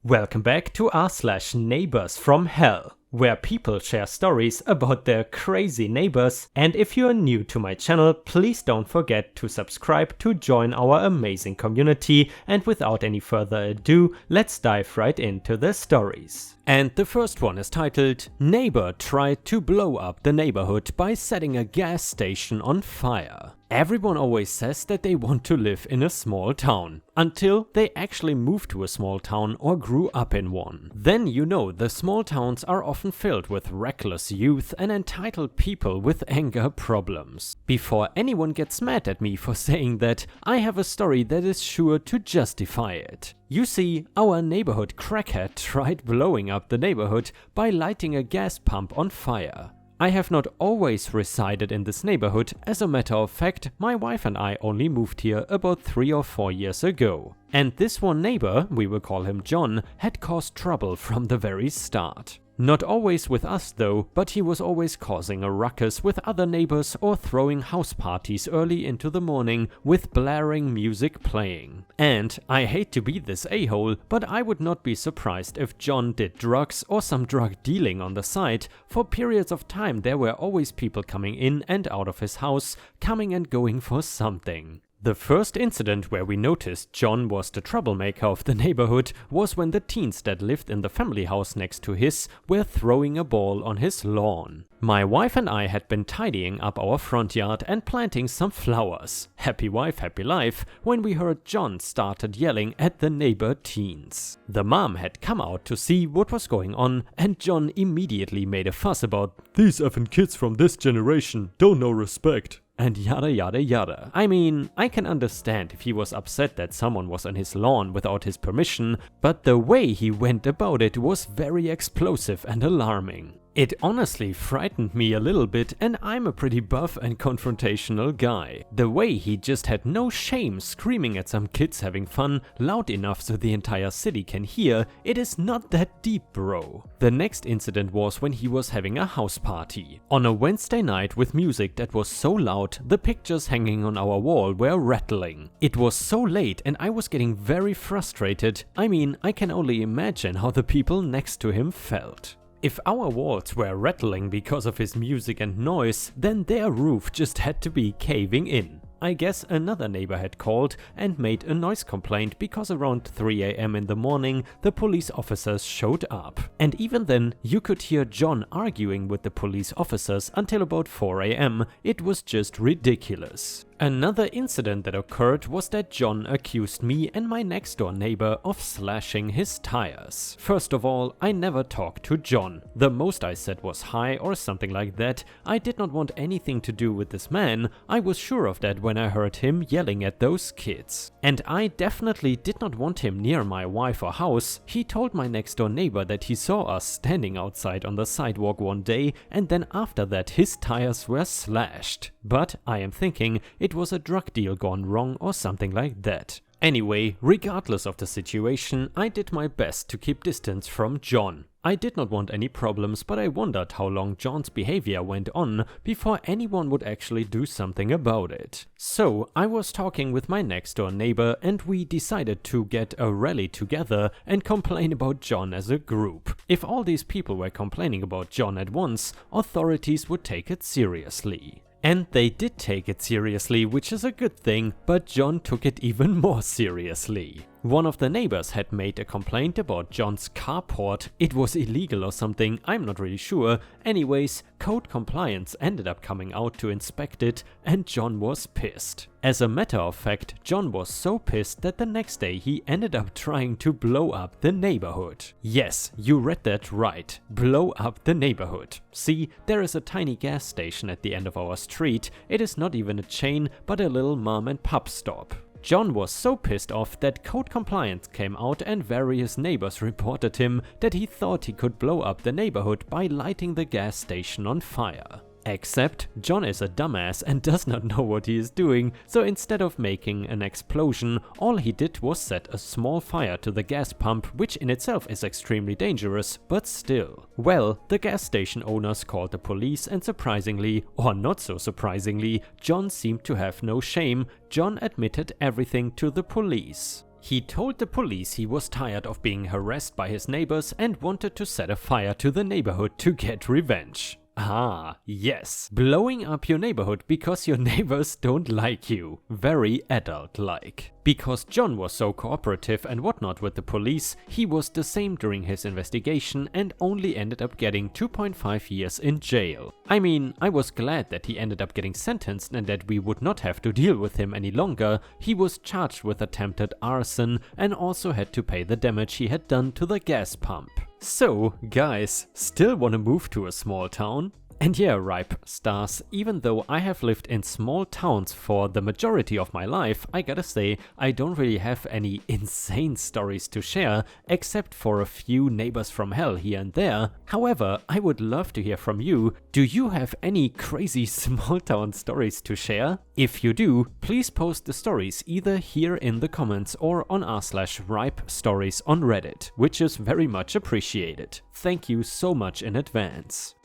Welcome back to r/NeighborsFromHell, where people share stories about their crazy neighbors, and if you're new to my channel, please don't forget to subscribe to join our amazing community, and without any further ado, let's dive right into the stories. And the first one is titled, Neighbor Tried to Blow Up the Neighborhood by Setting a Gas Station on Fire. Everyone always says that they want to live in a small town, until they actually move to a small town or grew up in one. Then you know the small towns are often filled with reckless youth and entitled people with anger problems. Before anyone gets mad at me for saying that, I have a story that is sure to justify it. You see, our neighborhood crackhead tried blowing up the neighborhood by lighting a gas pump on fire. I have not always resided in this neighborhood. As a matter of fact, my wife and I only moved here about 3 or 4 years ago. And this one neighbor, we will call him John, had caused trouble from the very start. Not always with us though, but he was always causing a ruckus with other neighbors or throwing house parties early into the morning with blaring music playing. And I hate to be this a-hole, but I would not be surprised if John did drugs or some drug dealing on the side. For periods of time there were always people coming in and out of his house, coming and going for something. The first incident where we noticed John was the troublemaker of the neighborhood was when the teens that lived in the family house next to his were throwing a ball on his lawn. My wife and I had been tidying up our front yard and planting some flowers. Happy wife, happy life, when we heard John started yelling at the neighbor teens. The mom had come out to see what was going on, and John immediately made a fuss about, "These effing kids from this generation don't know respect," and yada yada yada. I mean, I can understand if he was upset that someone was on his lawn without his permission, but the way he went about it was very explosive and alarming. It honestly frightened me a little bit, and I'm a pretty buff and confrontational guy. The way he just had no shame screaming at some kids having fun loud enough so the entire city can hear, it is not that deep, bro. The next incident was when he was having a house party. On a Wednesday night with music that was so loud, the pictures hanging on our wall were rattling. It was so late and I was getting very frustrated. I mean, I can only imagine how the people next to him felt. If our walls were rattling because of his music and noise, then their roof just had to be caving in. I guess another neighbor had called and made a noise complaint because around 3 AM in the morning the police officers showed up. And even then you could hear John arguing with the police officers until about 4 AM. It was just ridiculous. Another incident that occurred was that John accused me and my next door neighbor of slashing his tires. First of all, I never talked to John. The most I said was hi or something like that. I did not want anything to do with this man. I was sure of that when I heard him yelling at those kids. And I definitely did not want him near my wife or house. He told my next door neighbor that he saw us standing outside on the sidewalk one day, and then after that his tires were slashed. But I am thinking it was a drug deal gone wrong or something like that. Anyway, regardless of the situation, I did my best to keep distance from John. I did not want any problems, but I wondered how long John's behavior went on before anyone would actually do something about it. So I was talking with my next door neighbor and we decided to get a rally together and complain about John as a group. If all these people were complaining about John at once, authorities would take it seriously. And they did take it seriously, which is a good thing, but John took it even more seriously. One of the neighbors had made a complaint about John's carport. It was illegal or something, I'm not really sure. Anyways, code compliance ended up coming out to inspect it, and John was pissed. As a matter of fact, John was so pissed that the next day he ended up trying to blow up the neighborhood. Yes, you read that right. Blow up the neighborhood. See, there is a tiny gas station at the end of our street. It is not even a chain, but a little mom and pop stop. John was so pissed off that code compliance came out and various neighbors reported him that he thought he could blow up the neighborhood by lighting the gas station on fire. Except John is a dumbass and does not know what he is doing, so instead of making an explosion, all he did was set a small fire to the gas pump, which in itself is extremely dangerous, but still. Well, the gas station owners called the police, and surprisingly, or not so surprisingly, John seemed to have no shame. John admitted everything to the police. He told the police he was tired of being harassed by his neighbors and wanted to set a fire to the neighborhood to get revenge. Ah, yes. Blowing up your neighborhood because your neighbors don't like you. Very adult-like. Because John was so cooperative and whatnot with the police, he was the same during his investigation and only ended up getting 2.5 years in jail. I mean, I was glad that he ended up getting sentenced and that we would not have to deal with him any longer. He was charged with attempted arson and also had to pay the damage he had done to the gas pump. So, guys, still wanna move to a small town? And yeah, Ripe Stars, even though I have lived in small towns for the majority of my life, I gotta say, I don't really have any insane stories to share, except for a few neighbors from hell here and there. However, I would love to hear from you. Do you have any crazy small town stories to share? If you do, please post the stories either here in the comments or on r/Ripe Stories on Reddit, which is very much appreciated. Thank you so much in advance.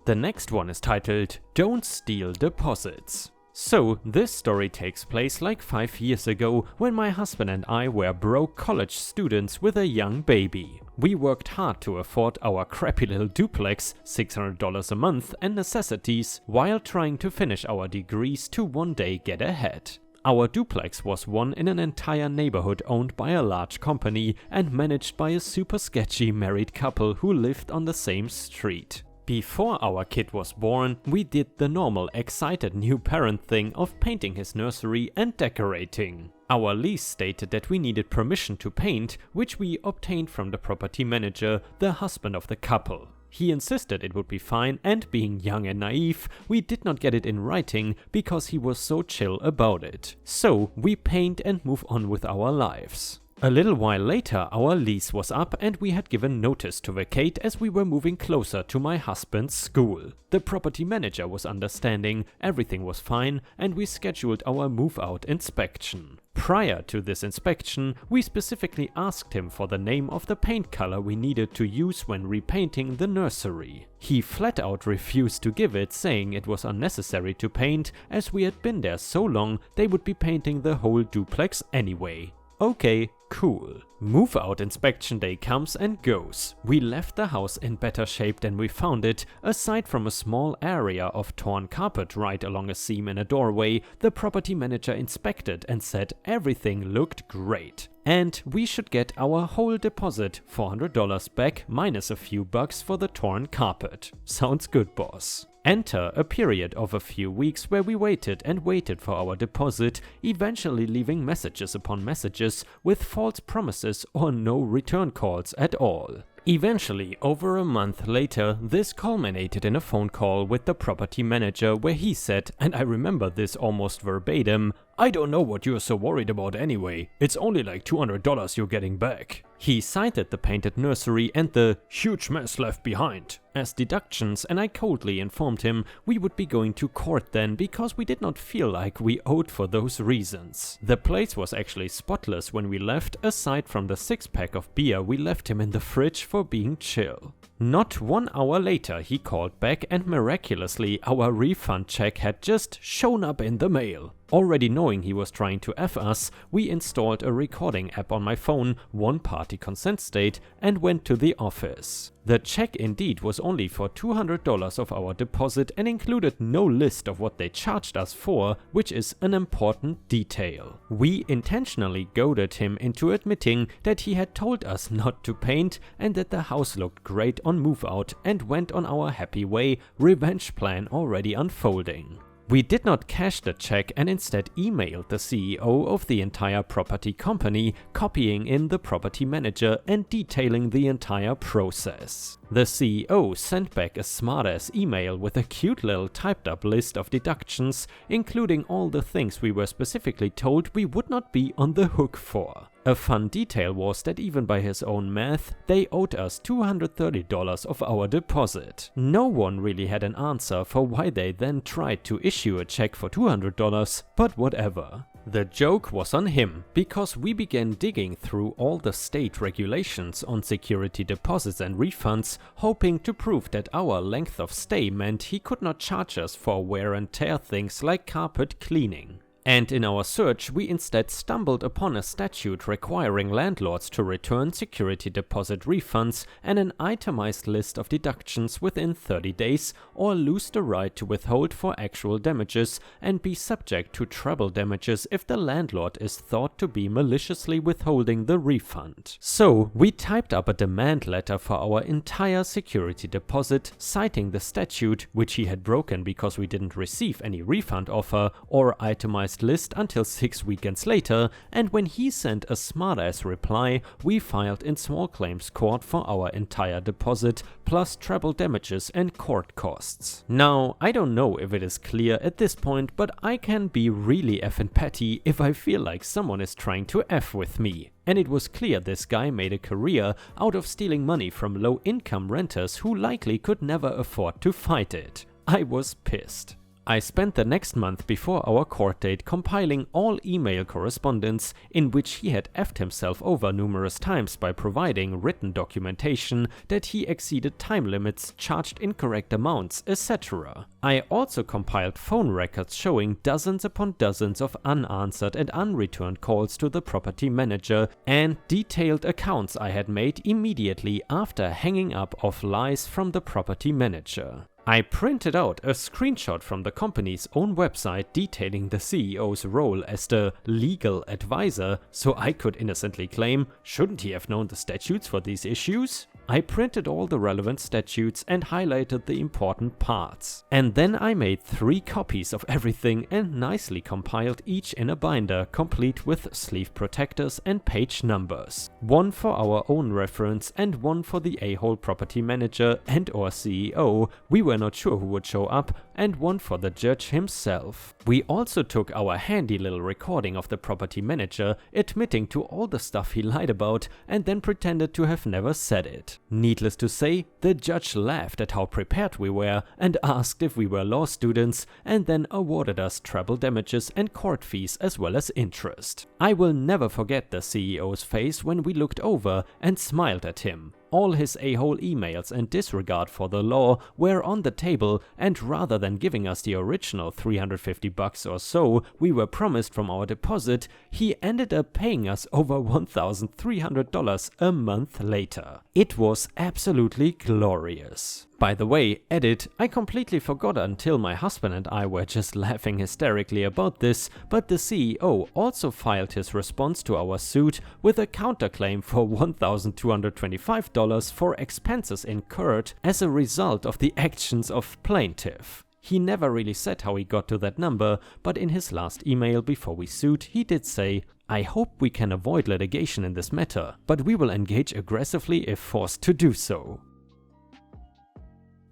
The next one is titled, Don't Steal Deposits. So, this story takes place like 5 years ago when my husband and I were broke college students with a young baby. We worked hard to afford our crappy little duplex, $600 a month, and necessities, while trying to finish our degrees to one day get ahead. Our duplex was one in an entire neighborhood owned by a large company and managed by a super sketchy married couple who lived on the same street. Before our kid was born, we did the normal excited new parent thing of painting his nursery and decorating. Our lease stated that we needed permission to paint, which we obtained from the property manager, the husband of the couple. He insisted it would be fine, and being young and naive, we did not get it in writing because he was so chill about it. So we paint and move on with our lives. A little while later, our lease was up and we had given notice to vacate as we were moving closer to my husband's school. The property manager was understanding, everything was fine, and we scheduled our move-out inspection. Prior to this inspection, we specifically asked him for the name of the paint color we needed to use when repainting the nursery. He flat out refused to give it, saying it was unnecessary to paint as we had been there so long they would be painting the whole duplex anyway. Okay, cool. Move-out inspection day comes and goes. We left the house in better shape than we found it. Aside from a small area of torn carpet right along a seam in a doorway, the property manager inspected and said everything looked great. And we should get our whole deposit, $400 back minus a few bucks for the torn carpet. Sounds good, boss. Enter a period of a few weeks where we waited and waited for our deposit, eventually leaving messages upon messages with false promises or no return calls at all. Eventually, over a month later, this culminated in a phone call with the property manager where he said, and I remember this almost verbatim, "I don't know what you're so worried about anyway. It's only like $200 you're getting back." He cited the painted nursery and the huge mess left behind as deductions, and I coldly informed him we would be going to court then because we did not feel like we owed for those reasons. The place was actually spotless when we left, aside from the 6-pack of beer we left him in the fridge for being chill. Not 1 hour later he called back and miraculously our refund check had just shown up in the mail. Already knowing he was trying to F us, we installed a recording app on my phone, one-party consent state, and went to the office. The check indeed was only for $200 of our deposit and included no list of what they charged us for, which is an important detail. We intentionally goaded him into admitting that he had told us not to paint and that the house looked great on move-out, and went on our happy way, revenge plan already unfolding. We did not cash the check and instead emailed the CEO of the entire property company, copying in the property manager and detailing the entire process. The CEO sent back a smartass email with a cute little typed up list of deductions, including all the things we were specifically told we would not be on the hook for. A fun detail was that even by his own math, they owed us $230 of our deposit. No one really had an answer for why they then tried to issue a check for $200, but whatever. The joke was on him, because we began digging through all the state regulations on security deposits and refunds, hoping to prove that our length of stay meant he could not charge us for wear and tear things like carpet cleaning. And in our search, we instead stumbled upon a statute requiring landlords to return security deposit refunds and an itemized list of deductions within 30 days, or lose the right to withhold for actual damages and be subject to treble damages if the landlord is thought to be maliciously withholding the refund. So we typed up a demand letter for our entire security deposit, citing the statute, which he had broken because we didn't receive any refund offer or itemized list until 6 weekends later, and when he sent a smartass reply, we filed in small claims court for our entire deposit, plus treble damages and court costs. Now, I don't know if it is clear at this point, but I can be really effing petty if I feel like someone is trying to F with me. And it was clear this guy made a career out of stealing money from low-income renters who likely could never afford to fight it. I was pissed. I spent the next month before our court date compiling all email correspondence in which he had effed himself over numerous times by providing written documentation that he exceeded time limits, charged incorrect amounts, etc. I also compiled phone records showing dozens upon dozens of unanswered and unreturned calls to the property manager and detailed accounts I had made immediately after hanging up of lies from the property manager. I printed out a screenshot from the company's own website detailing the CEO's role as the legal advisor, so I could innocently claim, shouldn't he have known the statutes for these issues? I printed all the relevant statutes and highlighted the important parts. And then I made 3 copies of everything and nicely compiled each in a binder, complete with sleeve protectors and page numbers. One for our own reference and one for the a-hole property manager and or CEO, we were not sure who would show up, and one for the judge himself. We also took our handy little recording of the property manager admitting to all the stuff he lied about and then pretended to have never said it. Needless to say, the judge laughed at how prepared we were and asked if we were law students, and then awarded us treble damages and court fees as well as interest. I will never forget the CEO's face when we looked over and smiled at him. All his a-hole emails and disregard for the law were on the table, and rather than giving us the original $350 or so we were promised from our deposit, he ended up paying us over $1,300 a month later. It was absolutely glorious. By the way, edit, I completely forgot until my husband and I were just laughing hysterically about this, but the CEO also filed his response to our suit with a counterclaim for $1,225 for expenses incurred as a result of the actions of plaintiff. He never really said how he got to that number, but in his last email before we sued, he did say, "I hope we can avoid litigation in this matter, but we will engage aggressively if forced to do so."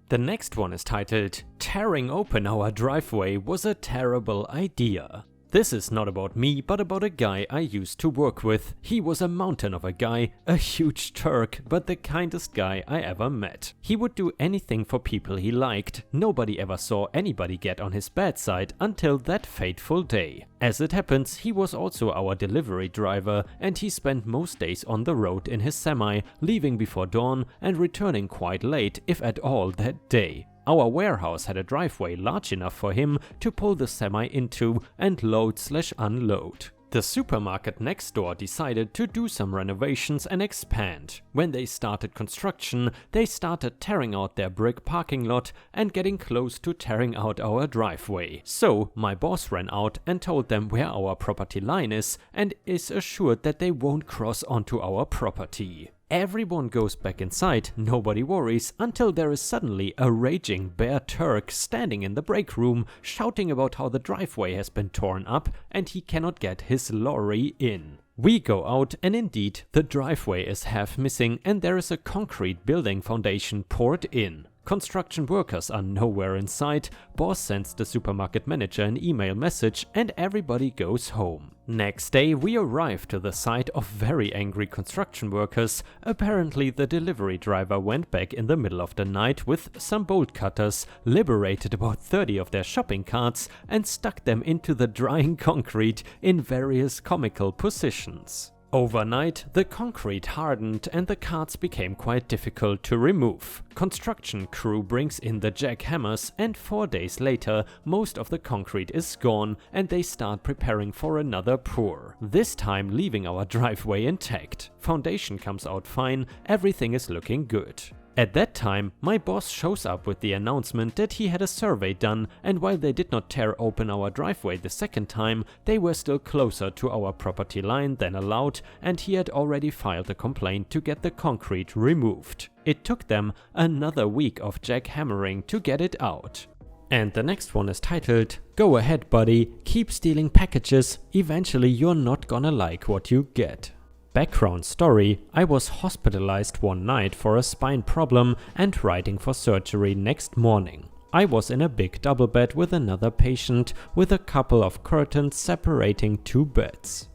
The next one is titled, "Tearing open our driveway was a terrible idea." This is not about me, but about a guy I used to work with. He was a mountain of a guy, a huge Turk, but the kindest guy I ever met. He would do anything for people he liked. Nobody ever saw anybody get on his bad side until that fateful day. As it happens, he was also our delivery driver, and he spent most days on the road in his semi, leaving before dawn and returning quite late, if at all, that day. Our warehouse had a driveway large enough for him to pull the semi into and load/unload. The supermarket next door decided to do some renovations and expand. When they started construction, they started tearing out their brick parking lot and getting close to tearing out our driveway. So my boss ran out and told them where our property line is and is assured that they won't cross onto our property. Everyone goes back inside, nobody worries, until there is suddenly a raging bear Turk standing in the break room shouting about how the driveway has been torn up and he cannot get his lorry in. We go out and indeed the driveway is half missing and there is a concrete building foundation poured in. Construction workers are nowhere in sight, boss sends the supermarket manager an email message and everybody goes home. Next day we arrive to the site of very angry construction workers. Apparently the delivery driver went back in the middle of the night with some bolt cutters, liberated about 30 of their shopping carts and stuck them into the drying concrete in various comical positions. Overnight, the concrete hardened and the carts became quite difficult to remove. Construction crew brings in the jackhammers and 4 days later most of the concrete is gone and they start preparing for another pour. This time leaving our driveway intact. Foundation comes out fine, everything is looking good. At that time, my boss shows up with the announcement that he had a survey done, and while they did not tear open our driveway the second time, they were still closer to our property line than allowed, and he had already filed a complaint to get the concrete removed. It took them another week of jackhammering to get it out. And the next one is titled, "Go ahead buddy, keep stealing packages, eventually you're not gonna like what you get." Background story: I was hospitalized one night for a spine problem and writing for surgery next morning. I was in a big double bed with another patient with a couple of curtains separating 2 beds.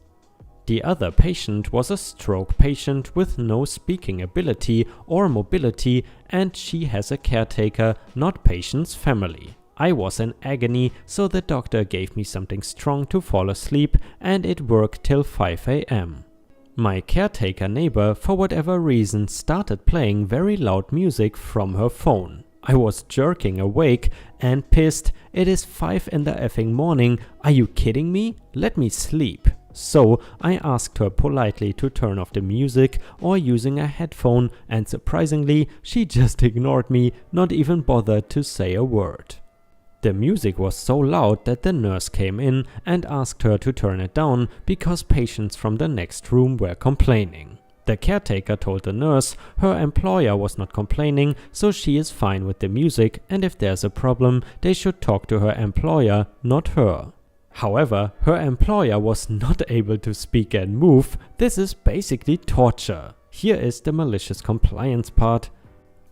The other patient was a stroke patient with no speaking ability or mobility, and she has a caretaker, not patient's family. I was in agony, so the doctor gave me something strong to fall asleep, and it worked till 5 AM. My caretaker neighbor, for whatever reason, started playing very loud music from her phone. I was jerking awake and pissed. It is 5 in the effing morning. Are you kidding me? Let me sleep. So I asked her politely to turn off the music or using a headphone, and surprisingly, she just ignored me, not even bothered to say a word. The music was so loud that the nurse came in and asked her to turn it down because patients from the next room were complaining. The caretaker told the nurse her employer was not complaining, so she is fine with the music, and if there's a problem, they should talk to her employer, not her. However, her employer was not able to speak and move. This is basically torture. Here is the malicious compliance part.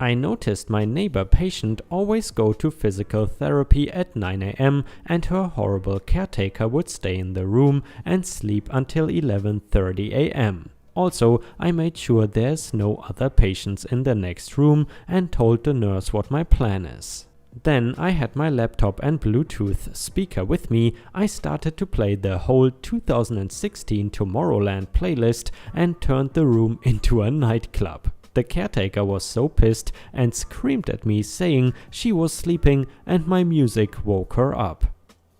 I noticed my neighbor patient always go to physical therapy at 9 AM and her horrible caretaker would stay in the room and sleep until 11:30 AM. Also, I made sure there's no other patients in the next room and told the nurse what my plan is. Then I had my laptop and Bluetooth speaker with me. I started to play the whole 2016 Tomorrowland playlist and turned the room into a nightclub. The caretaker was so pissed and screamed at me saying she was sleeping and my music woke her up.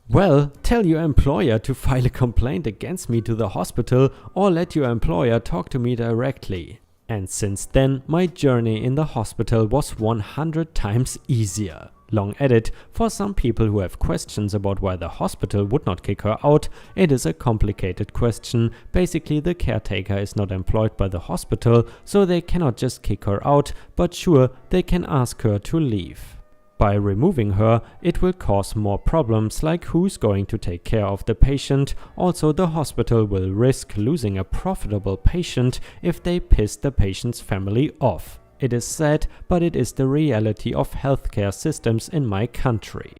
Well, tell your employer to file a complaint against me to the hospital or let your employer talk to me directly. And since then, my journey in the hospital was 100 times easier. Long edit: for some people who have questions about why the hospital would not kick her out, it is a complicated question. Basically, the caretaker is not employed by the hospital, so they cannot just kick her out, but sure, they can ask her to leave. By removing her, it will cause more problems like who's going to take care of the patient. Also, the hospital will risk losing a profitable patient if they piss the patient's family off. It is sad, but it is the reality of healthcare systems in my country.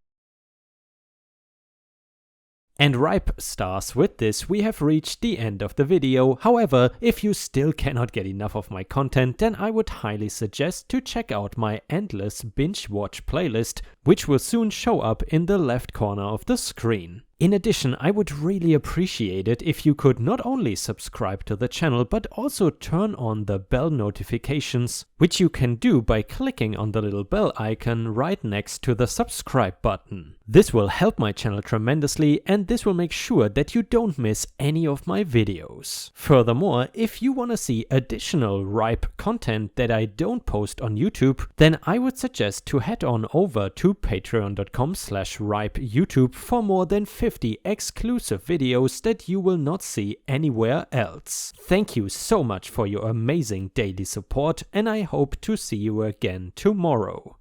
And ripe stars, with this we have reached the end of the video. However, if you still cannot get enough of my content, then I would highly suggest to check out my endless binge watch playlist, which will soon show up in the left corner of the screen. In addition, I would really appreciate it if you could not only subscribe to the channel, but also turn on the bell notifications, which you can do by clicking on the little bell icon right next to the subscribe button. This will help my channel tremendously, and this will make sure that you don't miss any of my videos. Furthermore, if you want to see additional ripe content that I don't post on YouTube, then I would suggest to head on over to patreon.com/ripeyoutube for more than 50 exclusive videos that you will not see anywhere else. Thank you so much for your amazing daily support, and I hope to see you again tomorrow.